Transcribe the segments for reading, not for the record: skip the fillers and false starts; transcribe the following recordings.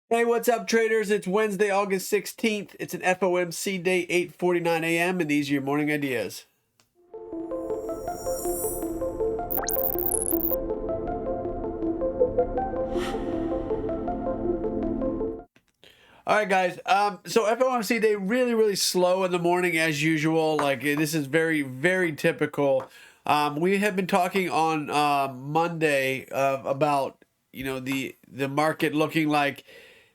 Hey, what's up, traders? It's Wednesday, August 16th. It's an FOMC day, 8:49 a.m., and these are your morning ideas. All right, guys. So FOMC day really slow in the morning as usual. Like this is very typical. We have been talking on Monday about the market looking like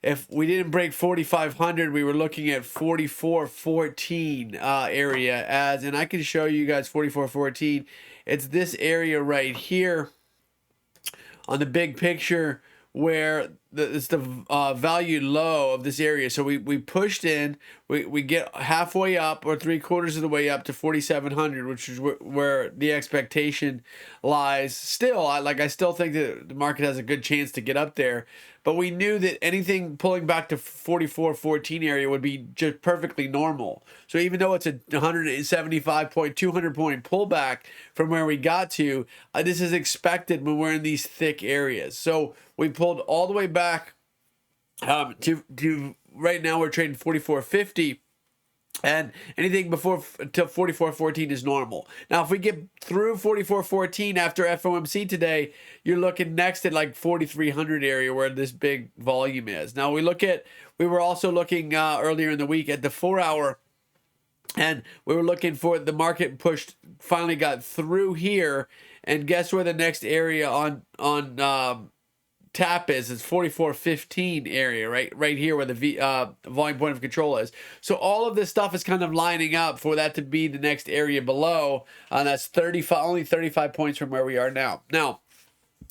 if we didn't break 4,500, we were looking at 4414 area and I can show you guys 4414. It's this area right here on the big picture where it's the value low of this area. So we pushed in, we get halfway up or 3/4 of the way up to 4,700, which is where the expectation lies. Still, I still think that the market has a good chance to get up there, but we knew that anything pulling back to 4414 area would be just perfectly normal. So even though it's a 175 point, 200 point pullback from where we got to, this is expected when we're in these thick areas. So we pulled all the way back to right now we're trading 4450. And anything before till 4414 is normal. Now, if we get through 4414 after FOMC today, you're looking next at like 4300 area where this big volume is. Now, we were also looking earlier in the week at the 4-hour, and we were looking for the market finally got through here. And guess where the next area on tap is? It's 4415 area, right here where the volume point of control is. So all of this stuff is kind of lining up for that to be the next area below, and that's only 35 points from where we are now. Now,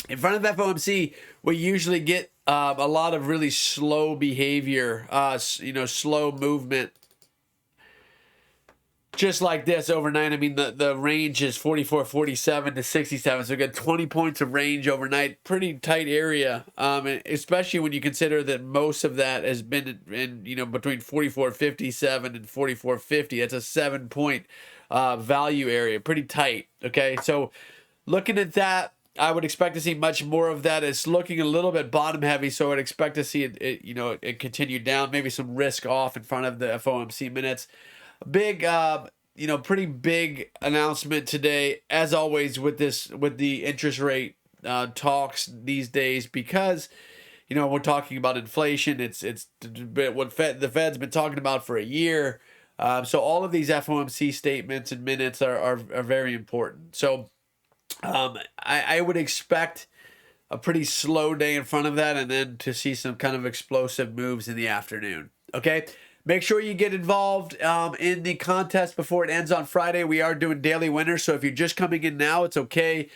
in front of FOMC, we usually get a lot of really slow behavior, slow movement. Just like this overnight. I mean, the range is 44, 47 to 67. So we got 20 points of range overnight. Pretty tight area, especially when you consider that most of that has been in between 44.57 and 44.50. That's a 7-point value area. Pretty tight. Okay, so looking at that, I would expect to see much more of that. It's looking a little bit bottom heavy, so I'd expect to see it continue down. Maybe some risk off in front of the FOMC minutes. Big, pretty big announcement today, as always with the interest rate talks these days, because we're talking about inflation. It's what the Fed's been talking about for a year. So all of these FOMC statements and minutes are very important. So I would expect a pretty slow day in front of that, and then to see some kind of explosive moves in the afternoon. Okay. Make sure you get involved in the contest before it ends on Friday. We are doing daily winners, so if you're just coming in now, it's okay.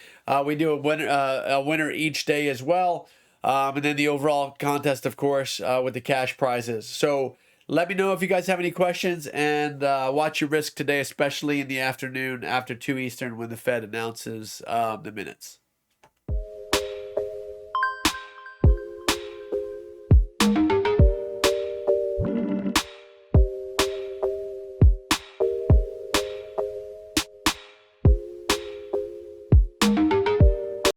We do a winner each day as well, and then the overall contest, of course, with the cash prizes. So let me know if you guys have any questions, and watch your risk today, especially in the afternoon after 2 Eastern when the Fed announces the minutes.